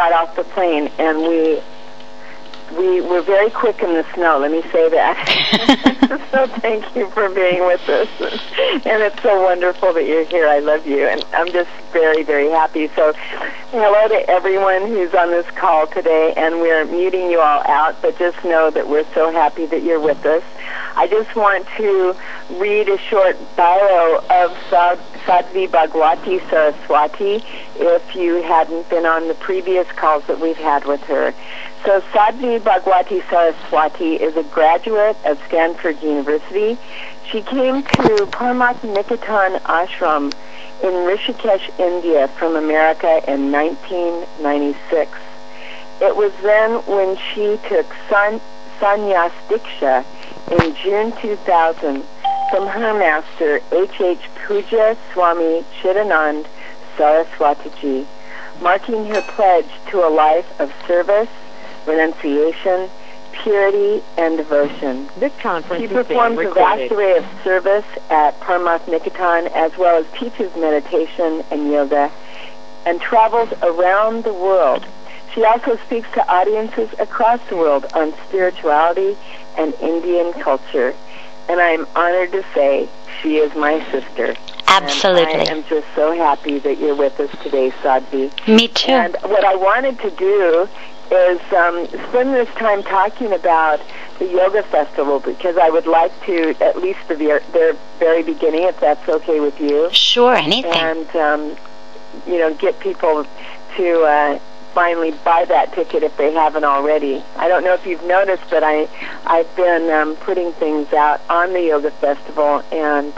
got off the plane, and we were very quick in the snow, let me say that. So thank you for being with us. And it's so wonderful that you're here. I love you. And I'm just very, very happy. So hello to everyone who's on this call today. And we're muting you all out, but just know that we're so happy that you're with us. I just want to read a short bio of Sadhvi Bhagawati Saraswati if you hadn't been on the previous calls that we've had with her. So Sadhvi Bhagawati Saraswati is a graduate of Stanford University. She came to Parmarth Niketan Ashram in Rishikesh, India from America in 1996. It was then when she took Sannyas Diksha in June 2000 from her master H.H. Puja Swami Chidanand Saraswatiji, marking her pledge to a life of service, renunciation, purity, and devotion. This conference she performs a vast array of service at Parmarth Niketan, as well as teaches meditation and yoga, and travels around the world. She also speaks to audiences across the world on spirituality and Indian culture. And I'm honored to say she is my sister. Absolutely. And I am just so happy that you're with us today, Sadhvi. Me too. And what I wanted to do is spend this time talking about the Yoga Festival, because I would like to, at least the very beginning, if that's okay with you. Sure, anything. And, get people to finally buy that ticket if they haven't already. I don't know if you've noticed, but I've been putting things out on the Yoga Festival, and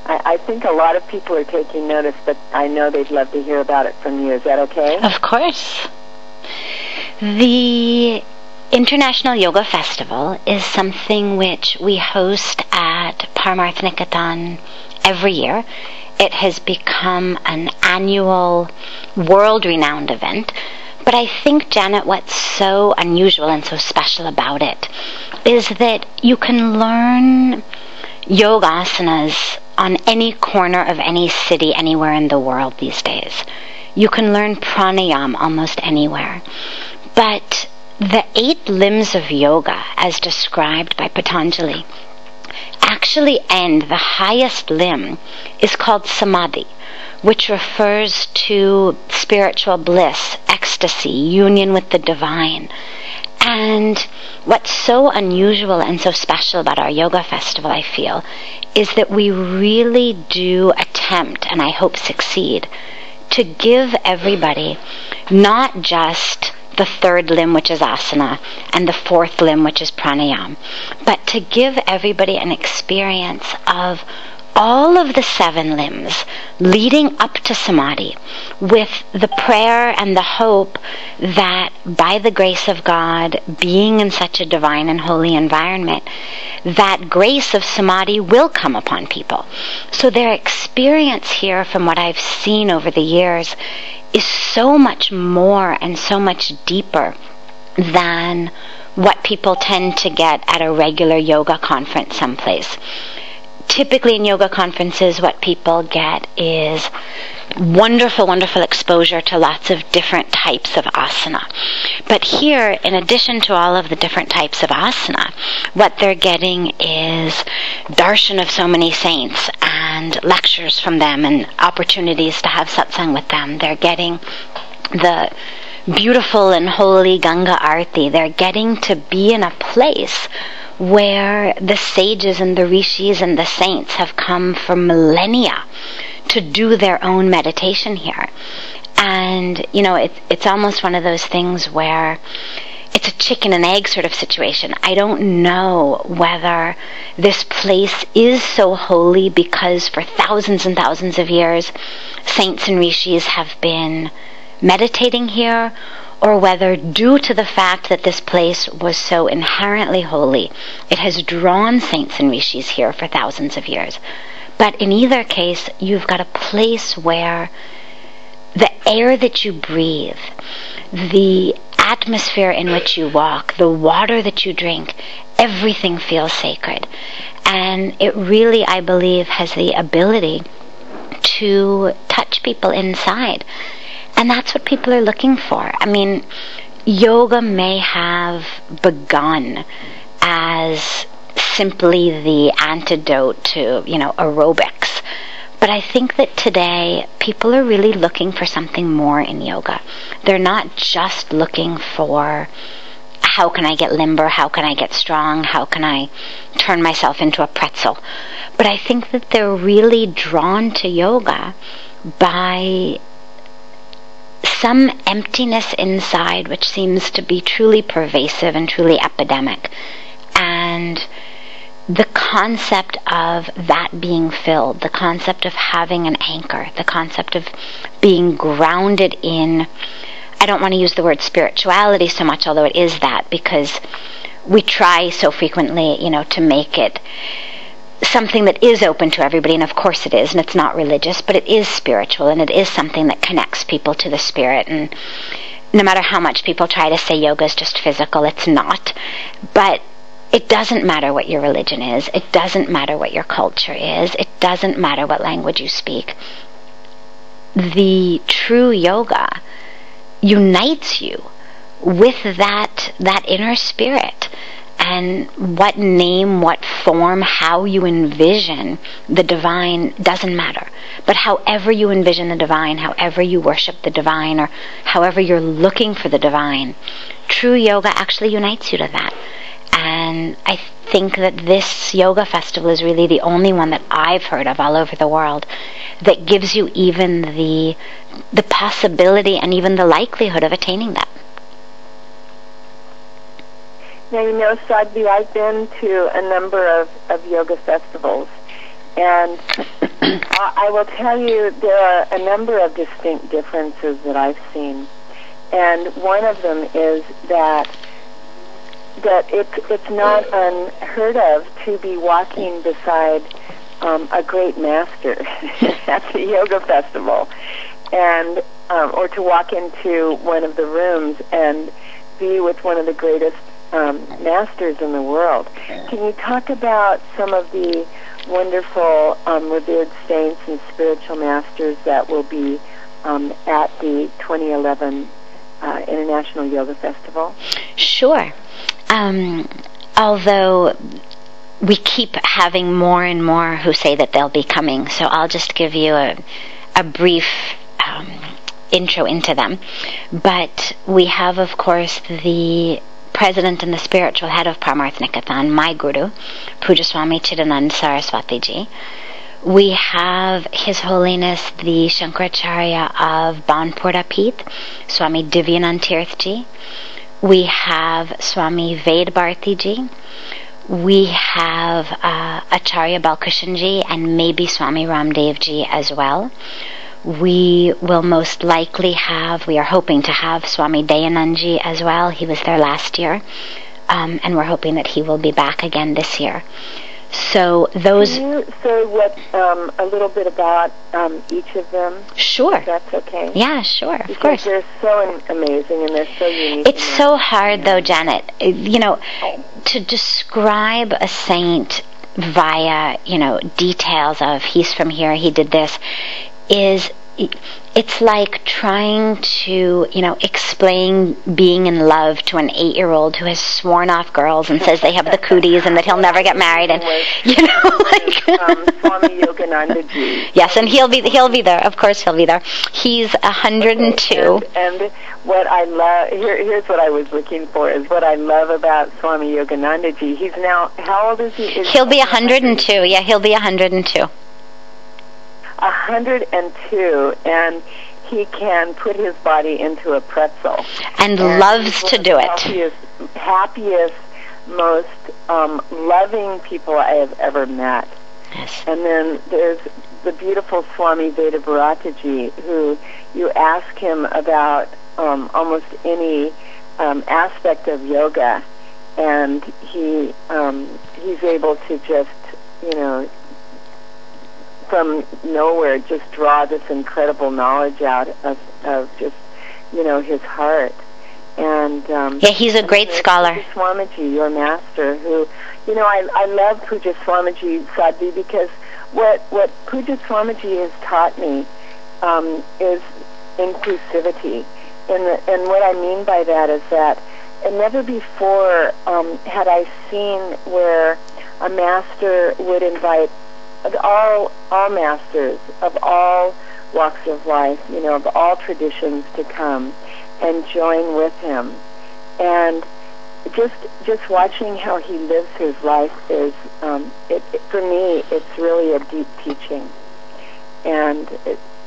I think a lot of people are taking notice, but I know they'd love to hear about it from you. Is that okay? Of course. The International Yoga Festival is something which we host at Parmarth Niketan every year. It has become an annual, world-renowned event. But I think, Janet, what's so unusual and so special about it is that you can learn yogasanas on any corner of any city anywhere in the world these days. You can learn pranayama almost anywhere. But the 8 limbs of yoga, as described by Patanjali, actually end, the highest limb is called samadhi, which refers to spiritual bliss, ecstasy, union with the divine. And what's so unusual and so special about our yoga festival, I feel, is that we really do attempt, and I hope succeed, to give everybody not just the 3rd limb, which is asana, and the 4th limb, which is pranayama, but to give everybody an experience of all of the 7 limbs leading up to samadhi, with the prayer and the hope that by the grace of God, being in such a divine and holy environment, that grace of samadhi will come upon people. So their experience here, from what I've seen over the years, is so much more and so much deeper than what people tend to get at a regular yoga conference someplace. Typically in yoga conferences, what people get is wonderful, wonderful exposure to lots of different types of asana. But here, in addition to all of the different types of asana, what they're getting is darshan of so many saints and lectures from them and opportunities to have satsang with them. They're getting the beautiful and holy Ganga Arti. They're getting to be in a place where the sages and the rishis and the saints have come for millennia to do their own meditation here. And, it's almost one of those things where it's a chicken and egg sort of situation. I don't know whether this place is so holy because for thousands and thousands of years saints and rishis have been meditating here, or whether due to the fact that this place was so inherently holy, it has drawn saints and rishis here for thousands of years. But in either case, you've got a place where the air that you breathe, the atmosphere in which you walk, the water that you drink, everything feels sacred. And it really, I believe, has the ability to touch people inside. And that's what people are looking for. I mean, yoga may have begun as simply the antidote to, aerobics. But I think that today people are really looking for something more in yoga. They're not just looking for how can I get limber, how can I get strong, how can I turn myself into a pretzel. But I think that they're really drawn to yoga by some emptiness inside which seems to be truly pervasive and truly epidemic. And the concept of that being filled, the concept of having an anchor, the concept of being grounded in, I don't want to use the word spirituality so much, although it is that, because we try so frequently, to make it something that is open to everybody, and of course it is, and it's not religious, but it is spiritual, and it is something that connects people to the spirit. And no matter how much people try to say yoga is just physical, it's not. But it doesn't matter what your religion is. It doesn't matter what your culture is. It doesn't matter what language you speak. The true yoga unites you with that inner spirit. And what name, what form, how you envision the divine doesn't matter. But however you envision the divine, however you worship the divine, or however you're looking for the divine, true yoga actually unites you to that. And I think that this yoga festival is really the only one that I've heard of all over the world that gives you even the possibility and even the likelihood of attaining that. Now, Sadhvi, I've been to a number of yoga festivals, and I will tell you there are a number of distinct differences that I've seen. And one of them is that it's not unheard of to be walking beside a great master at the yoga festival, and or to walk into one of the rooms and be with one of the greatest masters in the world. Can you talk about some of the wonderful revered saints and spiritual masters that will be at the 2011 International Yoga Festival? Sure. Although we keep having more and more who say that they'll be coming, so I'll just give you a brief intro into them. But we have, of course, the president and the spiritual head of Parmarth Niketan, my guru, Pujya Swami Chidanand Saraswatiji. We have His Holiness the Shankaracharya of Banpur Peeth, Swami Divyanand Tirthji. We have Swami Ved Bhartiji. We have Acharya Balkrishnji and maybe Swami Ramdevji as well. We will most likely we are hoping to have Swami Dayanandji as well. He was there last year, and we're hoping that he will be back again this year. So those... Can you say a little bit about each of them? Sure. If that's okay. Yeah, sure, of because course. They're so amazing and they're so unique. It's so hard, though, Janet. To describe a saint via, details of he's from here, he did this, it's like trying to, explain being in love to an 8-year-old who has sworn off girls and says they have the cooties and that he'll never get married, and Swami Yoganandaji. Yes, and he'll be there. Of course, he'll be there. He's 102. Okay, and what I love here's what I was looking for is what I love about Swami Yoganandaji. He's now, how old is he? He'll be 102. Yeah, he'll be 102. 102, and he can put his body into a pretzel. And loves to do it. Happiest, most loving people I have ever met. Yes. And then there's the beautiful Swami Veda Bharataji, who you ask him about almost any aspect of yoga, and he's able to just, from nowhere, just draw this incredible knowledge out of just, his heart. And he's a great scholar. Pujya Swamiji, your master, who, I love Pujya Swamiji, Sadhvi, because what Pujya Swamiji has taught me is inclusivity. And what I mean by that is that never before had I seen where a master would invite all masters of all walks of life, of all traditions to come and join with him. And just watching how he lives his life is, for me, it's really a deep teaching. And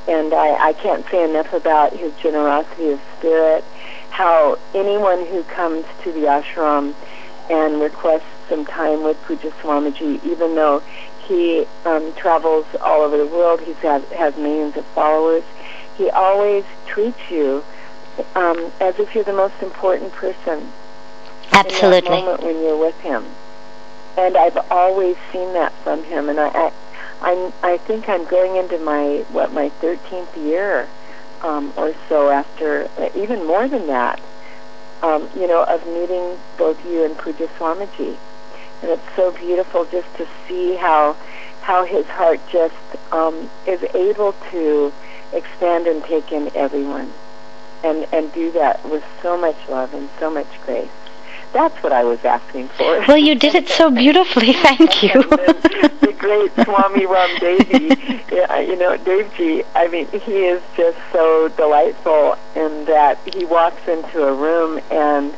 I can't say enough about his generosity of spirit, how anyone who comes to the ashram and requests some time with Pujya Swamiji, even though he travels all over the world, he has millions of followers, he always treats you as if you're the most important person. Absolutely. In that moment when you're with him. And I've always seen that from him. And I think I'm going into my 13th year or so after, even more than that, of meeting both you and Pujya Swamiji. And it's so beautiful just to see how his heart just is able to expand and take in everyone and do that with so much love and so much grace. That's what I was asking for. Well, you did it so beautifully. Thank you. The great Swami Ramdevi, Devji, I mean, he is just so delightful in that he walks into a room and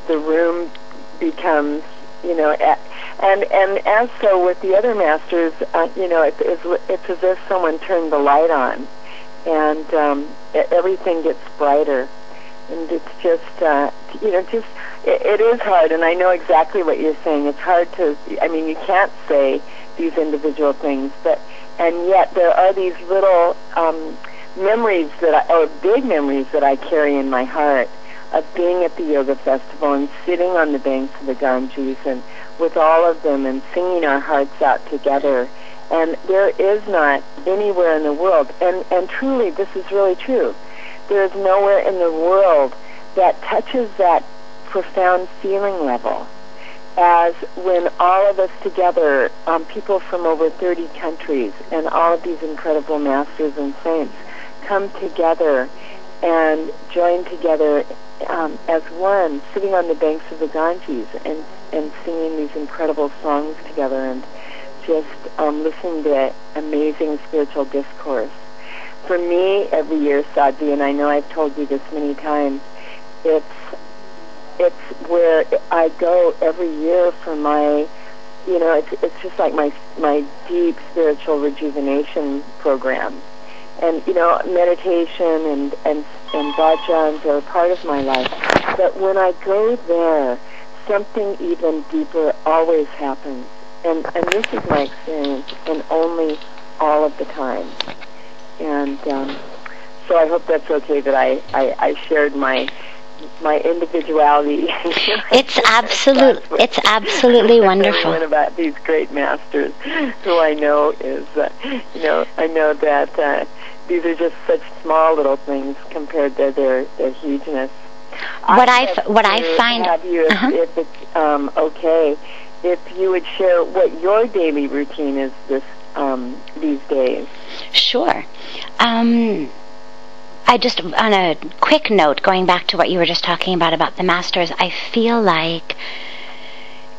the room becomes, and as so with the other masters, it's as if someone turned the light on and everything gets brighter. And it's just, it is hard, and I know exactly what you're saying. It's hard you can't say these individual things, and yet there are these little memories big memories that I carry in my heart of being at the yoga festival and sitting on the banks of the Ganges and with all of them and singing our hearts out together. And there is not anywhere in the world, and truly this is really true, there is nowhere in the world that touches that profound feeling level as when all of us together, people from over 30 countries and all of these incredible masters and saints come together and join together as one, sitting on the banks of the Ganges and singing these incredible songs together and just listening to amazing spiritual discourse. For me, every year, Sadhvi, and I know I've told you this many times, it's where I go every year for my, it's just like my deep spiritual rejuvenation program. And, meditation and bhajans are a part of my life. But when I go there, something even deeper always happens. And this is my experience, and only all of the time. And so I hope that's okay that I shared my individuality. It's absolutely wonderful. About these great masters, who I know is, I know that these are just such small little things compared to their hugeness. What I find. Have you, if it's okay, if you would share what your daily routine is these days. Sure. I just, on a quick note, going back to what you were just talking about the masters, I feel like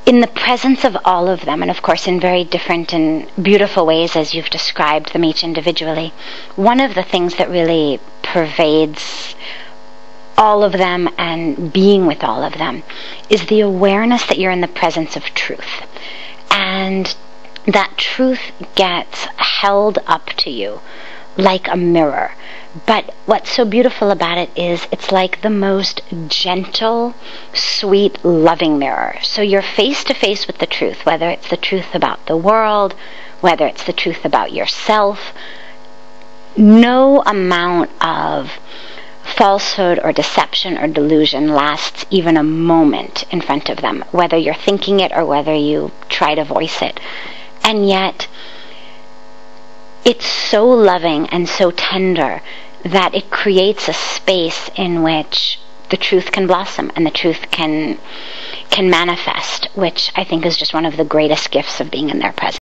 in the presence of all of them, and of course in very different and beautiful ways as you've described them each individually, one of the things that really pervades all of them and being with all of them is the awareness that you're in the presence of truth. And that truth gets held up to you like a mirror. But what's so beautiful about it is it's like the most gentle, sweet, loving mirror. So you're face to face with the truth, whether it's the truth about the world, whether it's the truth about yourself. No amount of falsehood or deception or delusion lasts even a moment in front of them, whether you're thinking it or whether you try to voice it. And yet, it's so loving and so tender that it creates a space in which the truth can blossom and the truth can manifest, which I think is just one of the greatest gifts of being in their presence.